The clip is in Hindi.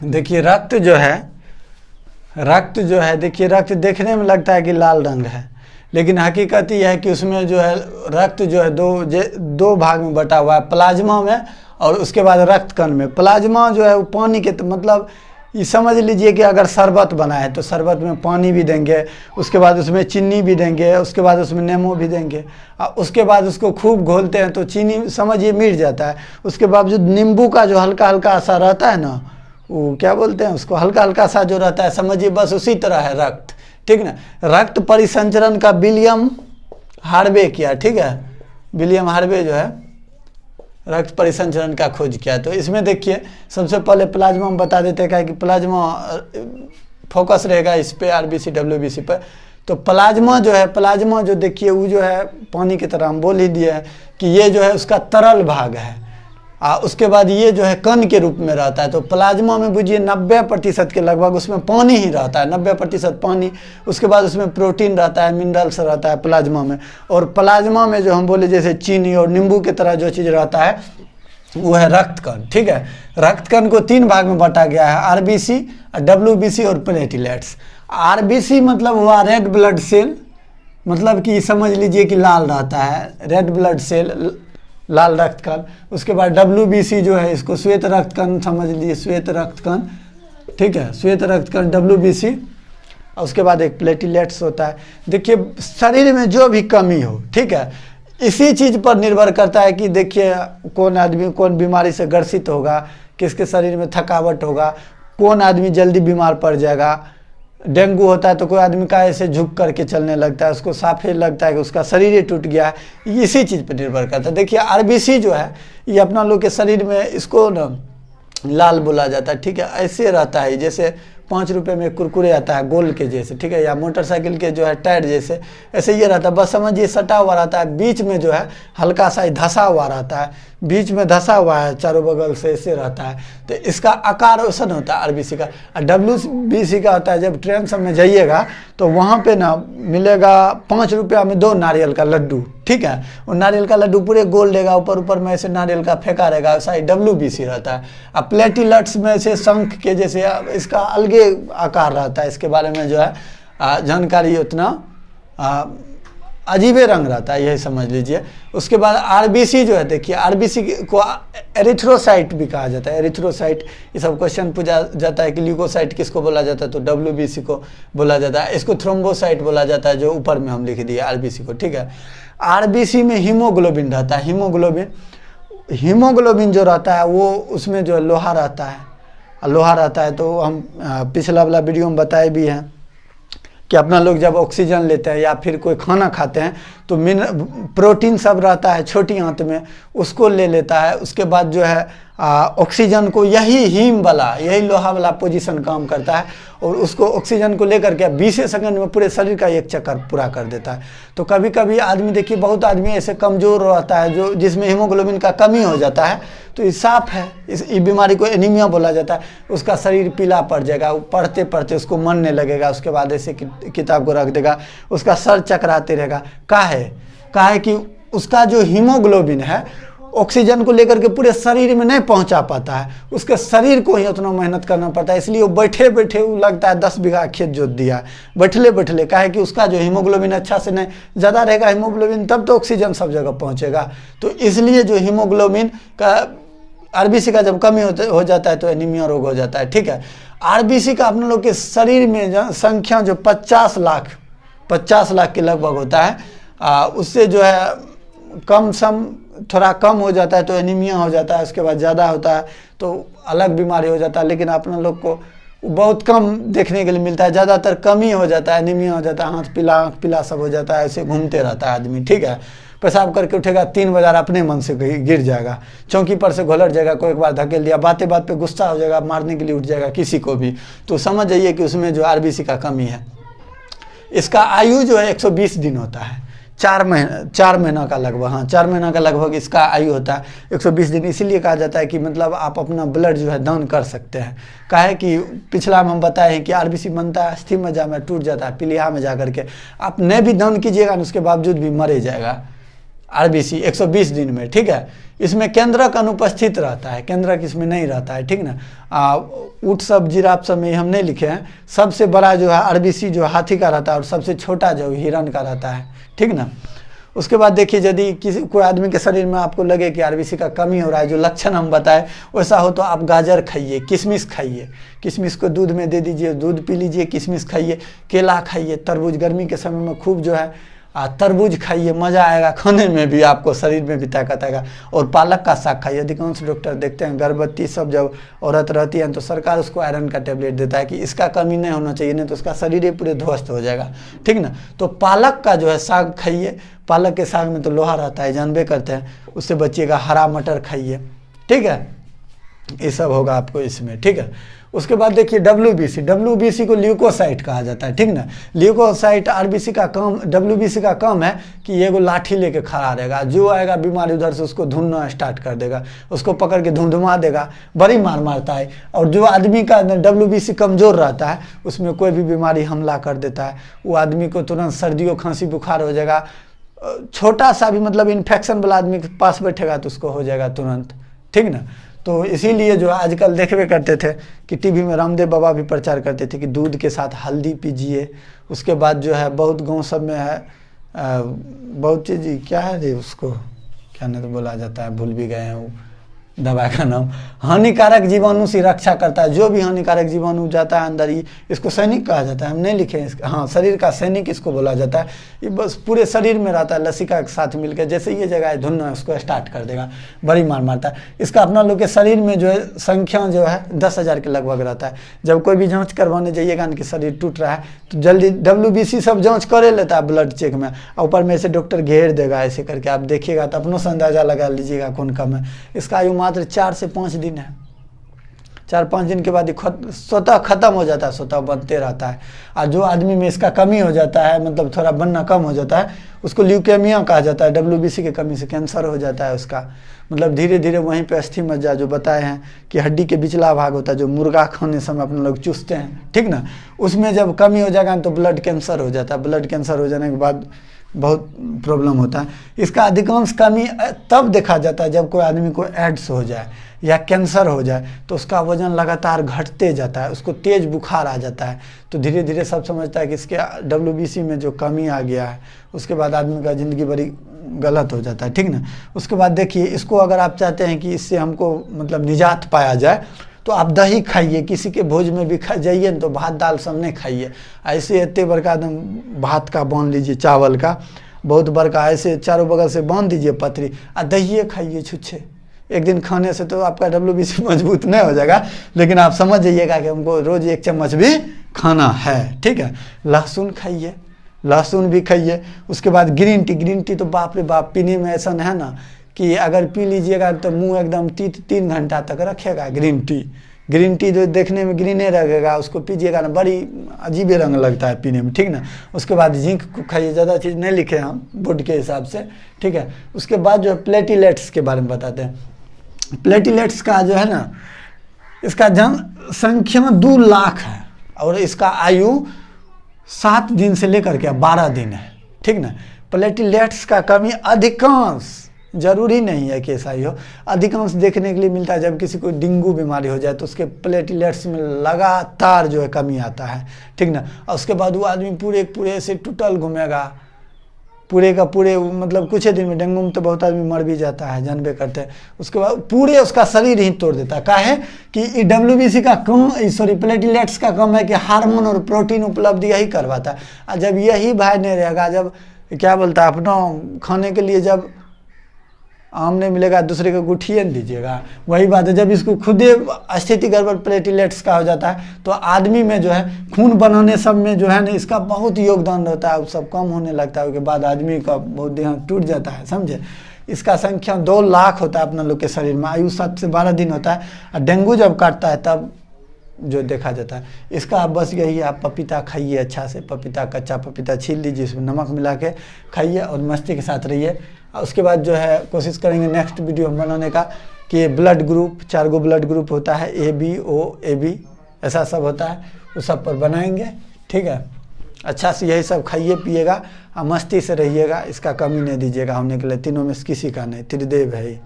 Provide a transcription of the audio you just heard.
देखिए रक्त जो है देखिए रक्त देखने में लगता है कि लाल रंग है, लेकिन हकीकत यह है कि उसमें जो है रक्त जो है दो भाग में बटा हुआ है, प्लाज्मा में और उसके बाद रक्त कण में। प्लाज्मा जो है वो पानी के मतलब ये समझ लीजिए कि अगर शरबत बना है तो शरबत में पानी भी देंगे, उसके बाद उसमें चीनी भी देंगे, उसके बाद उसमें नींबू भी देंगे, उसके बाद उसको खूब घोलते हैं तो चीनी समझिए मिट जाता है। उसके बावजूद नींबू का जो हल्का हल्का सा रहता है ना, वो क्या बोलते हैं उसको, हल्का हल्का सा जो रहता है, समझिए बस उसी तरह है रक्त, ठीक ना। रक्त परिसंचरण का विलियम हार्वे किया, ठीक है, विलियम हार्वे जो है रक्त परिसंचरण का खोज किया। तो इसमें देखिए सबसे पहले प्लाज्मा हम बता देते हैं, क्या कि प्लाज्मा फोकस रहेगा इस पे, आरबीसी डब्ल्यूबीसी पर। तो प्लाज्मा जो देखिए वो जो है पानी की तरह, हम बोल ही दिए हैं कि ये जो है उसका तरल भाग है। उसके बाद ये जो है कण के रूप में रहता है। तो प्लाज्मा में बुझिए 90% के लगभग उसमें पानी ही रहता है, 90% पानी। उसके बाद उसमें प्रोटीन रहता है, मिनरल्स रहता है प्लाज्मा में। और प्लाज्मा में जो हम बोले जैसे चीनी और नींबू की तरह जो चीज़ रहता है वो है रक्त कण, ठीक है। रक्त कण को 3 भाग में बांटा गया है, आरबीसी, डब्ल्यूबीसी और प्लेटलेट्स। आरबीसी मतलब हुआ रेड ब्लड सेल, मतलब कि समझ लीजिए कि लाल रहता है, रेड ब्लड सेल, लाल रक्त कण। उसके बाद डब्ल्यूबीसी जो है इसको श्वेत रक्त कण समझ लीजिए, श्वेत रक्त कण, ठीक है, श्वेत रक्त कण डब्ल्यूबीसी। और उसके बाद एक प्लेटलेट्स होता है। देखिए शरीर में जो भी कमी हो, ठीक है, इसी चीज़ पर निर्भर करता है कि देखिए कौन आदमी कौन बीमारी से ग्रसित होगा, किसके शरीर में थकावट होगा, कौन आदमी जल्दी बीमार पड़ जाएगा। डेंगू होता है तो कोई आदमी का ऐसे झुक करके चलने लगता है, उसको साफे लगता है कि उसका शरीर ही टूट गया है। इसी चीज़ पर निर्भर करता है। देखिए आरबीसी जो है ये अपना लोग के शरीर में इसको ना लाल बोला जाता है, ठीक है। ऐसे रहता है जैसे 5 रुपये में कुरकुरे आता है गोल के जैसे, ठीक है, या मोटरसाइकिल के जो है टायर जैसे, ऐसे ये रहता है। बस समझिए सटा हुआ रहता है, बीच में जो है हल्का सा धसा हुआ रहता है, बीच में धसा हुआ है, चारों बगल से ऐसे रहता है। तो इसका आकार वैसन होता है आरबीसी का। और डब्ल्यूबीसी का होता है जब ट्रेन सब में जाइएगा तो वहाँ पे ना मिलेगा 5 रुपया में 2 नारियल का लड्डू, ठीक है। वो नारियल का लड्डू पूरे गोल देगा, ऊपर ऊपर में ऐसे नारियल का फेंका रहेगा, ऐसा ही डब्ल्यूबीसी रहता है। अब प्लेटलेट्स में से शंख के जैसे इसका अलगे आकार रहता है, इसके बारे में जो है जानकारी उतना अजीबे रंग रहता है, यही समझ लीजिए। उसके बाद आरबीसी जो है देखिए, आरबीसी को एरिथ्रोसाइट भी कहा जाता है। एरिथ्रोसाइट ये सब क्वेश्चन पूछा जाता है कि ल्यूकोसाइट किसको बोला जाता है, तो डब्ल्यूबीसी को बोला जाता है। इसको थ्रोम्बोसाइट बोला जाता है, जो ऊपर में हम लिख दिए आरबीसी को, ठीक है। आरबीसी में हीमोग्लोबिन रहता है, हीमोग्लोबिन जो रहता है वो उसमें जो लोहा रहता है। तो हम पिछला वाला वीडियो में बताए भी हैं कि अपना लोग जब ऑक्सीजन लेते हैं या फिर कोई खाना खाते हैं तो प्रोटीन सब रहता है छोटी आंत में, उसको ले लेता है। उसके बाद जो है ऑक्सीजन को यही लोहा वाला पोजीशन काम करता है और उसको ऑक्सीजन को लेकर के 20 सेकंड में पूरे शरीर का एक चक्कर पूरा कर देता है। तो कभी कभी आदमी देखिए, बहुत आदमी ऐसे कमज़ोर रहता है जो जिसमें हीमोग्लोबिन का कमी हो जाता है, तो ये साफ है, इस बीमारी को एनीमिया बोला जाता है। उसका शरीर पीला पड़ जाएगा, वो पढ़ते पढ़ते उसको मरने लगेगा, उसके बाद ऐसे किताब को रख देगा, उसका सर चकराते रहेगा। काहे कि उसका जो हीमोग्लोबिन है ऑक्सीजन को लेकर के पूरे शरीर में नहीं पहुंचा पाता है, उसके शरीर को ही उतना मेहनत करना पड़ता है। इसलिए वो बैठे बैठे वो लगता है 10 बीघा खेत जोत दिया, बैठले काहे कि उसका जो हीमोग्लोबिन अच्छा से नहीं, ज़्यादा रहेगा हीमोग्लोबिन तब तो ऑक्सीजन सब जगह पहुंचेगा। तो इसलिए जो हीमोग्लोबिन का आरबीसी का जब कमी हो जाता है तो एनीमिया रोग हो जाता है, ठीक है। आरबीसी का अपने लोग के शरीर में संख्या जो 50 लाख के लगभग होता है, उससे जो है थोड़ा कम हो जाता है तो एनीमिया हो जाता है, उसके बाद ज़्यादा होता है तो अलग बीमारी हो जाता है। लेकिन अपने लोग को बहुत कम देखने के लिए मिलता है, ज़्यादातर कमी हो जाता है, एनीमिया हो जाता है, आँख पीला सब हो जाता है, ऐसे घूमते रहता है आदमी, ठीक है। पेशाब करके उठेगा 3 बार अपने मन से गिर जाएगा, चौकी पर से घोलट जाएगा, कोई एक बार धकेल दिया, बात पे गुस्सा हो जाएगा, मारने के लिए उठ जाएगा किसी को भी, तो समझ जाइए कि उसमें जो आरबीसी का कमी है। इसका आयु जो है 120 दिन होता है, 4 महीना का लगभग, हाँ 4 महीना का लगभग इसका आयु होता है, 120 दिन। इसीलिए कहा जाता है कि मतलब आप अपना ब्लड जो है दान कर सकते हैं। काहे कि पिछला में हम बताए हैं कि आरबीसी बनता है अस्थि मज्जा में, टूट जाता है पीलिया में जा करके, आप नहीं भी दान कीजिएगा उसके बावजूद भी मरे जाएगा आरबीसी 120 दिन में, ठीक है। इसमें केंद्रक अनुपस्थित रहता है, केंद्रक इसमें नहीं रहता है, ठीक ना। ऊँट सब जिराफ सब में हम नहीं लिखे हैं। सबसे बड़ा जो है आरबीसी जो हाथी का रहता है और सबसे छोटा जो हिरण का रहता है, ठीक ना। उसके बाद देखिए यदि किसी कोई आदमी के शरीर में आपको लगे कि आरबीसी का कमी हो रहा है, जो लक्षण हम बताए वैसा हो, तो आप गाजर खाइए, किशमिश खाइए, किशमिश को दूध में दे दीजिए, दूध पी लीजिए, किशमिश खाइए, केला खाइए, तरबूज गर्मी के समय में खूब जो है तरबूज खाइए, मज़ा आएगा खाने में भी, आपको शरीर में भी ताकत आएगा। और पालक का साग खाइए। अधिकांश डॉक्टर देखते हैं गर्भवती सब जब औरत रहती है तो सरकार उसको आयरन का टेबलेट देता है कि इसका कमी नहीं होना चाहिए, नहीं तो उसका शरीर ही पूरे ध्वस्त हो जाएगा, ठीक ना। तो पालक का जो है साग खाइए, पालक के साग में तो लोहा रहता है, जानबे करते हैं, उससे बचिएगा। हरा मटर खाइए, ठीक है, ये सब होगा आपको इसमें, ठीक है। उसके बाद देखिए डब्ल्यूबीसी को ल्यूकोसाइट कहा जाता है, ठीक ना। ल्यूकोसाइट आरबीसी का काम, डब्ल्यूबीसी का काम है कि ये को लाठी लेके खड़ा रहेगा, जो आएगा बीमारी उधर से उसको ढूंढना स्टार्ट कर देगा, उसको पकड़ के धुंधुमा देगा, बड़ी मार मारता है। और जो आदमी का डब्ल्यूबीसी कमज़ोर रहता है उसमें कोई भी बीमारी हमला कर देता है, वो आदमी को तुरंत सर्दियों खांसी बुखार हो जाएगा। छोटा सा भी मतलब इन्फेक्शन वाला आदमी के पास बैठेगा तो उसको हो जाएगा तुरंत, ठीक ना। तो इसीलिए जो आजकल देखबे करते थे कि टीवी में रामदेव बाबा भी प्रचार करते थे कि दूध के साथ हल्दी पीजिए। उसके बाद जो है बहुत गांव सब में है बहुत चीज़, क्या है रे उसको क्या नहीं तो बोला जाता है, भूल भी गए हैं वो दवा का नाम, हानिकारक जीवाणु से रक्षा करता है। जो भी हानिकारक जीवाणु जाता है अंदर ही, इसको सैनिक कहा जाता है, हम नहीं लिखे हैं, हाँ शरीर का सैनिक इसको बोला जाता है। ये बस पूरे शरीर में रहता है, लसिका के साथ मिलकर, जैसे ये जगह है धुनना उसको स्टार्ट कर देगा, बड़ी मार मारता है। इसका अपना लोग के शरीर में जो है संख्या जो है 10,000 के लगभग रहता है। जब कोई भी जाँच करवाने जाइएगा कि शरीर टूट रहा है तो जल्दी डब्ल्यूबीसी सब जाँच करे लेता है ब्लड चेक में, ऊपर में से डॉक्टर घेर देगा, ऐसे करके आप देखिएगा तो अपनों से अंदाजा लगा लीजिएगा कौन कम है। इसका आयु मात्र 4 से 5 दिन है। 4-5 दिन के बाद स्वतः खत्म हो जाता है, स्वतः बनते रहता है। और जो आदमी में इसका कमी हो जाता है, मतलब थोड़ा बनना कम हो जाता है, उसको ल्यूकेमिया कहा जाता है। डब्ल्यूबीसी की कमी से कैंसर हो जाता है उसका, मतलब धीरे धीरे वहीं पे अस्थि मज्जा जो बताए हैं कि हड्डी के बिचला भाग होता है, जो मुर्गा खाने समय अपने लोग चूसते हैं, ठीक ना, उसमें जब कमी हो जाएगा तो ब्लड कैंसर हो जाता है। ब्लड कैंसर हो जाने के बाद बहुत प्रॉब्लम होता है। इसका अधिकांश कमी तब देखा जाता है जब कोई आदमी को एड्स हो जाए या कैंसर हो जाए, तो उसका वजन लगातार घटते जाता है, उसको तेज बुखार आ जाता है। तो धीरे धीरे सब समझता है कि इसके डब्ल्यूबीसी में जो कमी आ गया है, उसके बाद आदमी का ज़िंदगी बड़ी गलत हो जाता है, ठीक ना। उसके बाद देखिए इसको अगर आप चाहते हैं कि इससे हमको मतलब निजात पाया जाए तो आप दही खाइए, किसी के भोज में भी खा जाइए तो भात दाल सब नहीं खाइए, ऐसे इतने बड़का एकदम भात का बांध लीजिए, चावल का बहुत बड़का ऐसे चारों बगल से बांध दीजिए पतरी, और दही खाइए छुच्छे। एक दिन खाने से तो आपका डब्ल्यूबीसी मजबूत नहीं हो जाएगा, लेकिन आप समझ जाइएगा कि हमको रोज 1 चम्मच भी खाना है, ठीक है। लहसुन खाइए, लहसुन भी खाइए। उसके बाद ग्रीन टी तो बाप रे बाप, पीने में ऐसा है ना कि अगर पी लीजिएगा तो मुंह एकदम 3 घंटा तक रखेगा। ग्रीन टी जो देखने में ग्रीने रहेगा, उसको पीजिएगा ना बड़ी अजीब रंग लगता है पीने में, ठीक ना। उसके बाद जिंक को खाइए, ज़्यादा चीज़ नहीं लिखे हम बोर्ड के हिसाब से, ठीक है। उसके बाद जो है प्लेटिलेट्स के बारे में बताते हैं। प्लेटिलेट्स का जो है ना, इसका जनसंख्या 2 लाख है और इसका आयु 7 दिन से लेकर के 12 दिन है, ठीक ना। प्लेटिलेट्स का कमी अधिकांश, जरूरी नहीं है कि ऐसा ही हो, अधिकांश देखने के लिए मिलता है जब किसी को डेंगू बीमारी हो जाए तो उसके प्लेटिलेट्स में लगातार जो है कमी आता है, ठीक ना। और उसके बाद वो आदमी पूरे से टूटल घूमेगा, पूरे का पूरे, मतलब कुछ ही दिन में। डेंगू में तो बहुत आदमी मर भी जाता है, जानबे करते हैं। उसके बाद पूरे उसका शरीर ही तोड़ देता है। काहे कि डब्ल्यूबीसी का कम, प्लेटिलेट्स का कम है कि हार्मोन और प्रोटीन उपलब्ध यही करवाता है। और जब यही भाई नहीं रहेगा, जब क्या बोलता है अपना खाने के लिए जब आम नहीं मिलेगा दूसरे को गुठिए नहीं दीजिएगा, वही बात है। जब इसको खुद स्थिति गड़बड़ प्लेटिलेट्स का हो जाता है तो आदमी में जो है खून बनाने सब में जो है ना इसका बहुत योगदान रहता है, सब कम होने लगता है। उसके बाद आदमी का बहुत देह टूट जाता है, समझे। इसका संख्या 2 लाख होता है अपना लोग के शरीर में, आयु 7 से 12 दिन होता है। और डेंगू जब काटता है तब जो देखा जाता है। इसका बस यही, आप पपीता खाइए अच्छा से, पपीता कच्चा पपीता छील लीजिए, उसमें नमक मिला के खाइए और मस्ती के साथ रहिए। और उसके बाद जो है कोशिश करेंगे नेक्स्ट वीडियो बनाने का कि ब्लड ग्रुप, 4 गो ब्लड ग्रुप होता है, AB O AB ऐसा सब होता है, उस सब पर बनाएंगे, ठीक है। अच्छा से यही सब खाइए पिएगा और मस्ती से रहिएगा, इसका कमी नहीं दीजिएगा होने के लिए, तीनों में किसी का नहीं, त्रिदेव है।